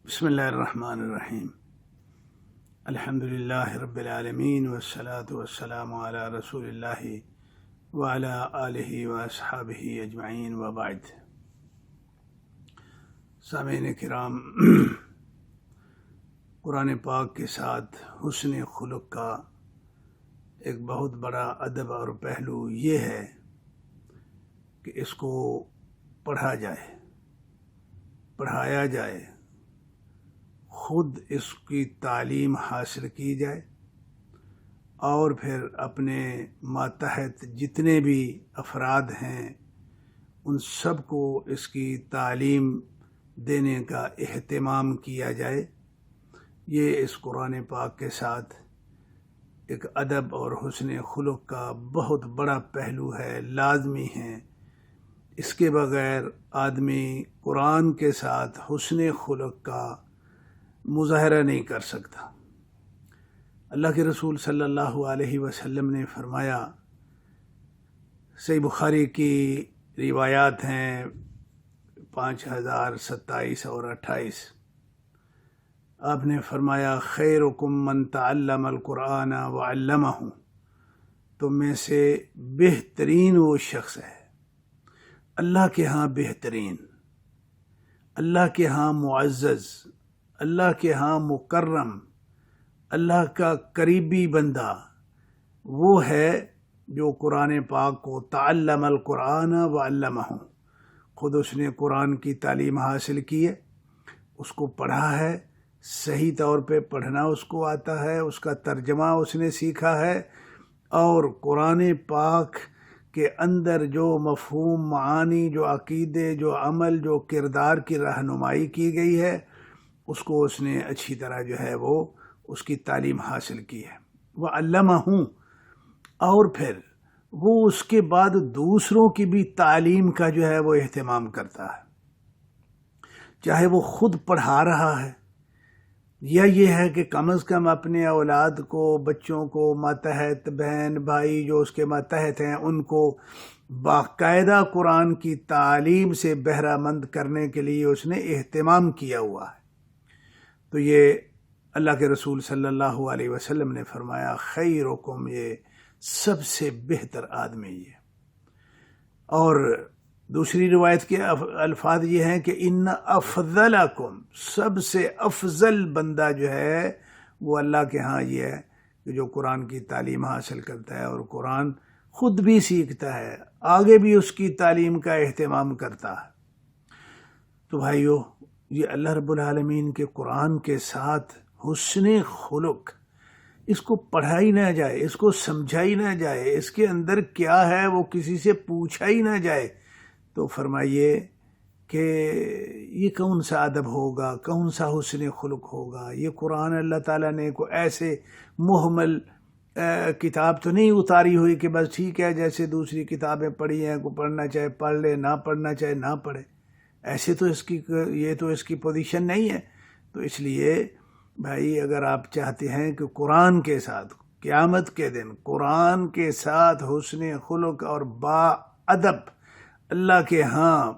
بسم اللہ الرحمن الرحیم الحمد للہ رب العالمین والصلاة والسلام علی رسول اللہ وعلی آلہ واصحابہ اجمعین وبعد۔ سامعین کرام، قرآن پاک کے ساتھ حسن خلق کا ایک بہت بڑا ادب اور پہلو یہ ہے کہ اس کو پڑھا جائے، پڑھایا جائے، خود اس کی تعلیم حاصل کی جائے اور پھر اپنے ماتحت جتنے بھی افراد ہیں ان سب کو اس کی تعلیم دینے کا اہتمام کیا جائے۔ یہ اس قرآن پاک کے ساتھ ایک ادب اور حسن خلق کا بہت بڑا پہلو ہے، لازمی ہے۔ اس کے بغیر آدمی قرآن کے ساتھ حسن خلق کا مظاہرہ نہیں کر سکتا۔ اللہ کے رسول صلی اللہ علیہ وسلم نے فرمایا، صحیح بخاری کی روایات ہیں 5027 اور 28، آپ نے فرمایا خیرکم من تعلم القرآن وعلمہ، تم میں سے بہترین وہ شخص ہے، اللہ کے ہاں بہترین، اللہ کے ہاں معزز، اللہ کے ہاں مکرم، اللہ کا قریبی بندہ وہ ہے جو قرآن پاک کو تعلم القرآن وعلمہ، خود اس نے قرآن کی تعلیم حاصل کی ہے، اس کو پڑھا ہے، صحیح طور پہ پڑھنا اس کو آتا ہے، اس کا ترجمہ اس نے سیکھا ہے، اور قرآن پاک کے اندر جو مفہوم، معانی، جو عقیدے، جو عمل، جو کردار کی رہنمائی کی گئی ہے اس کو اس نے اچھی طرح جو ہے وہ اس کی تعلیم حاصل کی ہے۔ وَعَلَّمَهُ، اور پھر وہ اس کے بعد دوسروں کی بھی تعلیم کا جو ہے وہ اہتمام کرتا ہے، چاہے وہ خود پڑھا رہا ہے یا یہ ہے کہ کم از کم اپنے اولاد کو، بچوں کو، ماتحت بہن بھائی جو اس کے ماتحت ہیں ان کو باقاعدہ قرآن کی تعلیم سے بہرہ مند کرنے کے لیے اس نے اہتمام کیا ہوا ہے۔ تو یہ اللہ کے رسول صلی اللہ علیہ وسلم نے فرمایا خیرکم، یہ سب سے بہتر آدمی یہ۔ اور دوسری روایت کے الفاظ یہ ہیں کہ ان افضلکم، سب سے افضل بندہ جو ہے وہ اللہ کے ہاں یہ ہے کہ جو قرآن کی تعلیم حاصل کرتا ہے اور قرآن خود بھی سیکھتا ہے، آگے بھی اس کی تعلیم کا اہتمام کرتا ہے۔ تو بھائیو، یہ اللہ رب العالمین کے قرآن کے ساتھ حسن خلق، اس کو پڑھائی نہ جائے، اس کو سمجھائی نہ جائے، اس کے اندر کیا ہے وہ کسی سے پوچھا ہی نہ جائے، تو فرمائیے کہ یہ کون سا ادب ہوگا، کون سا حسن خلق ہوگا۔ یہ قرآن اللہ تعالیٰ نے کوئی ایسے محمل کتاب تو نہیں اتاری ہوئی کہ بس ٹھیک ہے جیسے دوسری کتابیں پڑھی ہیں، کو پڑھنا چاہے پڑھ لے، نہ پڑھنا چاہے نہ پڑھے، ایسے تو یہ تو اس کی پوزیشن نہیں ہے۔ تو اس لیے بھائی، اگر آپ چاہتے ہیں کہ قرآن کے ساتھ قیامت کے دن قرآن کے ساتھ حسن خلق اور با ادب اللہ کے ہاں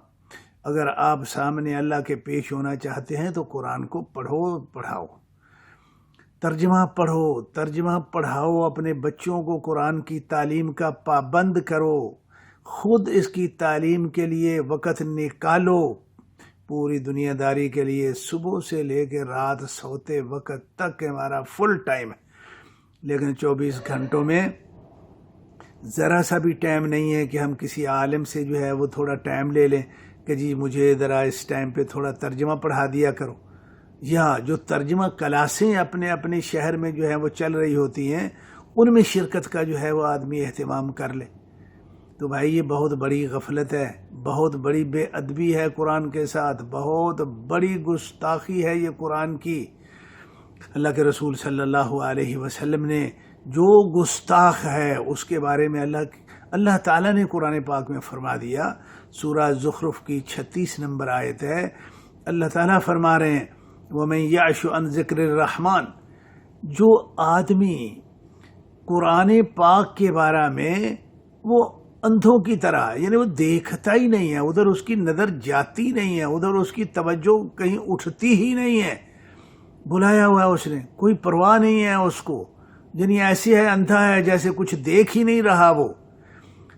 اگر آپ سامنے اللہ کے پیش ہونا چاہتے ہیں تو قرآن کو پڑھو، پڑھاؤ، ترجمہ پڑھو، ترجمہ پڑھاؤ، اپنے بچوں کو قرآن کی تعلیم کا پابند کرو، خود اس کی تعلیم کے لیے وقت نکالو، پوری دنیا داری کے لیے صبح سے لے کے رات سوتے وقت تک ہمارا فل ٹائم ہے، لیکن 24 گھنٹوں میں ذرا سا بھی ٹائم نہیں ہے کہ ہم کسی عالم سے جو ہے وہ تھوڑا ٹائم لے لیں کہ جی مجھے ذرا اس ٹائم پہ تھوڑا ترجمہ پڑھا دیا کرو، یا جو ترجمہ کلاسیں اپنے اپنے شہر میں جو ہے وہ چل رہی ہوتی ہیں ان میں شرکت کا جو ہے وہ آدمی اہتمام کر لے۔ تو بھائی، یہ بہت بڑی غفلت ہے، بہت بڑی بے ادبی ہے قرآن کے ساتھ، بہت بڑی گستاخی ہے یہ قرآن کی۔ اللہ کے رسول صلی اللہ علیہ وسلم نے جو گستاخ ہے اس کے بارے میں اللہ تعالیٰ نے قرآن پاک میں فرما دیا۔ سورہ زخرف کی 36 نمبر آیت ہے، اللہ تعالیٰ فرما رہے ہیں وَمَن يَعْشُ عَن ذِكْرِ الرَّحْمَنِ، جو آدمی قرآن پاک کے بارے میں وہ اندھوں کی طرح، یعنی وہ دیکھتا ہی نہیں ہے، ادھر اس کی نظر جاتی نہیں ہے، ادھر اس کی توجہ کہیں اٹھتی ہی نہیں ہے. بلایا ہوا ہے اس نے، کوئی پرواہ نہیں ہے اس کو، یعنی ایسی ہے اندھا ہے جیسے کچھ دیکھ ہی نہیں رہا وہ.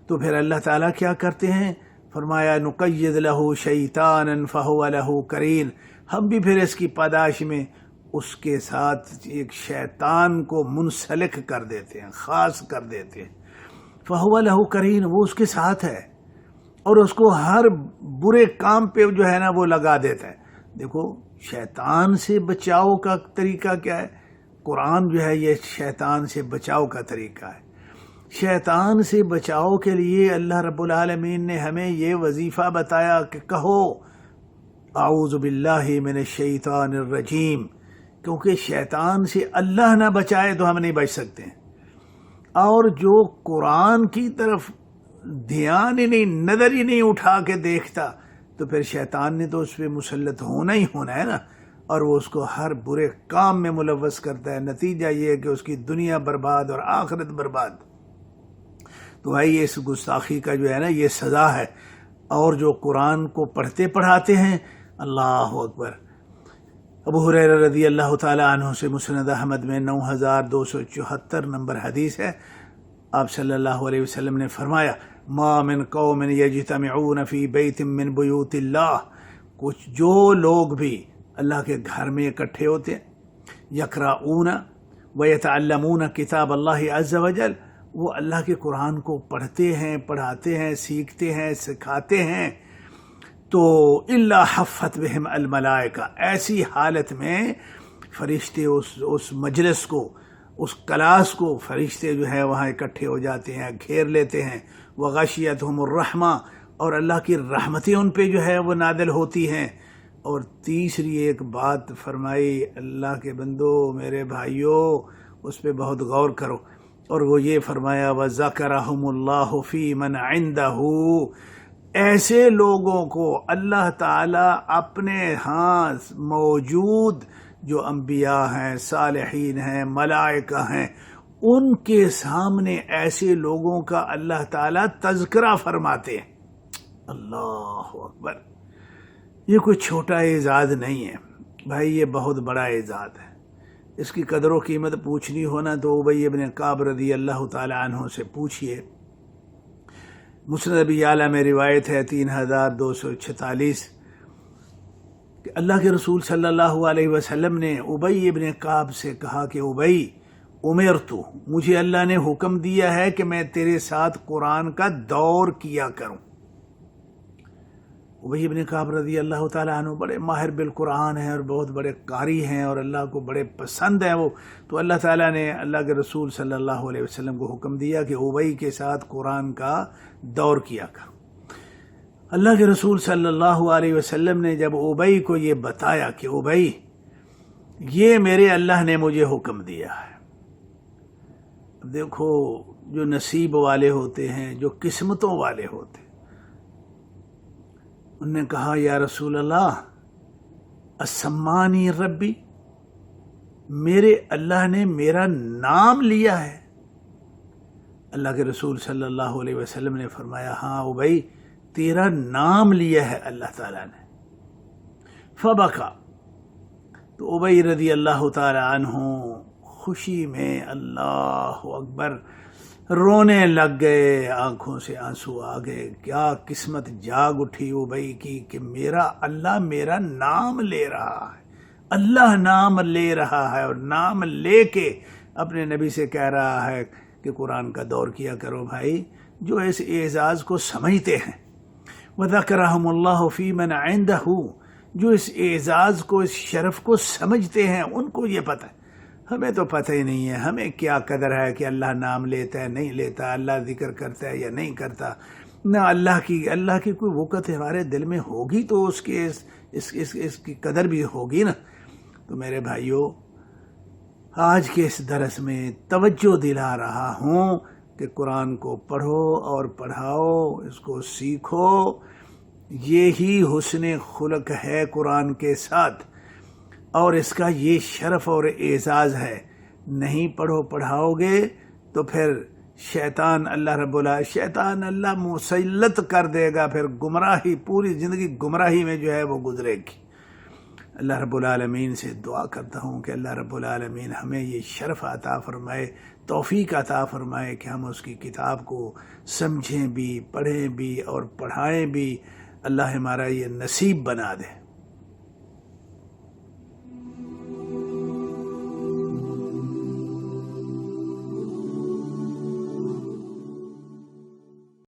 تو پھر اللہ تعالیٰ کیا کرتے ہیں؟ فرمایا نقید لہ شیطانا فہو لہ قرین. ہم بھی پھر اس کی پاداش میں اس کے ساتھ ایک شیطان کو منسلک کر دیتے ہیں، خاص کر دیتے ہیں. فہو لہ قرین، وہ اس کے ساتھ ہے اور اس کو ہر برے کام پہ جو ہے نا وہ لگا دیتا ہے. دیکھو شیطان سے بچاؤ کا طریقہ کیا ہے؟ قرآن جو ہے یہ شیطان سے بچاؤ کا طریقہ ہے. شیطان سے بچاؤ کے لیے اللہ رب العالمین نے ہمیں یہ وظیفہ بتایا کہ کہو اعوذ باللہ من الشیطان الرجیم، کیونکہ شیطان سے اللہ نہ بچائے تو ہم نہیں بچ سکتے. اور جو قرآن کی طرف دھیان ہی نہیں، نظر ہی نہیں اٹھا کے دیکھتا، تو پھر شیطان نے تو اس پہ مسلط ہونا ہی ہونا ہے نا، اور وہ اس کو ہر برے کام میں ملوث کرتا ہے. نتیجہ یہ ہے کہ اس کی دنیا برباد اور آخرت برباد. تو بھائی اس گستاخی کا جو ہے نا یہ سزا ہے. اور جو قرآن کو پڑھتے پڑھاتے ہیں، اللہ اکبر. ابو ہریرہ رضی اللہ تعالیٰ عنہ سے مسند احمد میں 9274 نمبر حدیث ہے. آپ صلی اللہ علیہ وسلم نے فرمایا ما من قوم یجتمعون فی بیت من بیوت اللہ، کچھ جو لوگ بھی اللہ کے گھر میں اکٹھے ہوتے ہیں، یقرؤون ویتعلمون کتاب اللہ عز وجل، وہ اللہ کے قرآن کو پڑھتے ہیں، پڑھاتے ہیں، سیکھتے ہیں، سکھاتے ہیں، تو الا حفت بہم الملائکہ، ایسی حالت میں فرشتے اس مجلس کو، اس کلاس کو فرشتے جو ہے وہاں اکٹھے ہو جاتے ہیں، گھیر لیتے ہیں. وغشیتہم الرحمہ، اور اللہ کی رحمتیں ان پہ جو ہے وہ نازل ہوتی ہیں. اور تیسری ایک بات فرمائی، اللہ کے بندو میرے بھائیو اس پہ بہت غور کرو، اور وہ یہ فرمایا وَذَكَرَهُمُ اللَّهُ فِي مَنْ عِنْدَهُ، ایسے لوگوں کو اللہ تعالیٰ اپنے ہاں موجود جو انبیاء ہیں، صالحین ہیں، ملائکہ ہیں، ان کے سامنے ایسے لوگوں کا اللہ تعالیٰ تذکرہ فرماتے ہیں. اللہ اکبر. یہ کوئی چھوٹا اعزاز نہیں ہے بھائی، یہ بہت بڑا اعزاز ہے. اس کی قدر و قیمت پوچھنی ہونا تو ابی ابن کعب رضی اللہ تعالی عنہ سے پوچھئے. مسند ابی اعلیٰ میں روایت ہے 3246 کہ اللہ کے رسول صلی اللہ علیہ وسلم نے ابی ابن کعب سے کہا کہ ابی امرت، مجھے اللہ نے حکم دیا ہے کہ میں تیرے ساتھ قرآن کا دور کیا کروں. ابی ابن کعب رضی اللہ تعالیٰ عنہ بڑے ماہر بالقرآن ہیں اور بہت بڑے قاری ہیں اور اللہ کو بڑے پسند ہیں وہ. تو اللہ تعالیٰ نے اللہ کے رسول صلی اللہ علیہ وسلم کو حکم دیا کہ ابی کے ساتھ قرآن کا دور کیا کر. اللہ کے رسول صلی اللہ علیہ وسلم نے جب ابی کو یہ بتایا کہ ابی یہ میرے اللہ نے مجھے حکم دیا ہے. دیکھو جو نصیب والے ہوتے ہیں، جو قسمتوں والے ہوتے ہیں، انہوں نے کہا یا رسول اللہ اسمانی ربی، میرے اللہ نے میرا نام لیا ہے. اللہ کے رسول صلی اللہ علیہ وسلم نے فرمایا ہاں ابی تیرا نام لیا ہے اللہ تعالیٰ نے. فبکا، تو ابی رضی اللہ تعالی عنہ خوشی میں اللہ اکبر رونے لگ گئے، آنکھوں سے آنسو آ گئے. کیا قسمت جاگ اٹھی ابی کی کہ میرا اللہ میرا نام لے رہا ہے، اللہ نام لے رہا ہے، اور نام لے کے اپنے نبی سے کہہ رہا ہے کہ قرآن کا دور کیا کرو. بھائی جو اس اعزاز کو سمجھتے ہیں، وَذَكَرَهُمُ اللَّهُ فِي مَنْ عِنْدَهُ، جو اس اعزاز کو، اس شرف کو سمجھتے ہیں، ان کو یہ پتہ ہے. ہمیں تو پتہ ہی نہیں ہے، ہمیں کیا قدر ہے کہ اللہ نام لیتا ہے نہیں لیتا، اللہ ذکر کرتا ہے یا نہیں کرتا. نہ اللہ کی کوئی وقت ہمارے دل میں ہوگی تو اس کی قدر بھی ہوگی نا. تو میرے بھائیو آج کے اس درس میں توجہ دلا رہا ہوں کہ قرآن کو پڑھو اور پڑھاؤ، اس کو سیکھو. یہی حسن خلق ہے قرآن کے ساتھ، اور اس کا یہ شرف اور اعزاز ہے. نہیں پڑھو پڑھاؤ گے تو پھر شیطان اللہ مسلط کر دے گا، پھر گمراہی، پوری زندگی گمراہی میں جو ہے وہ گزرے گی۔ اللہ رب العالمین سے دعا کرتا ہوں کہ اللہ رب العالمین ہمیں یہ شرف عطا فرمائے، توفیق عطا فرمائے کہ ہم اس کی کتاب کو سمجھیں بھی، پڑھیں بھی اور پڑھائیں بھی۔ اللہ ہمارا یہ نصیب بنا دے۔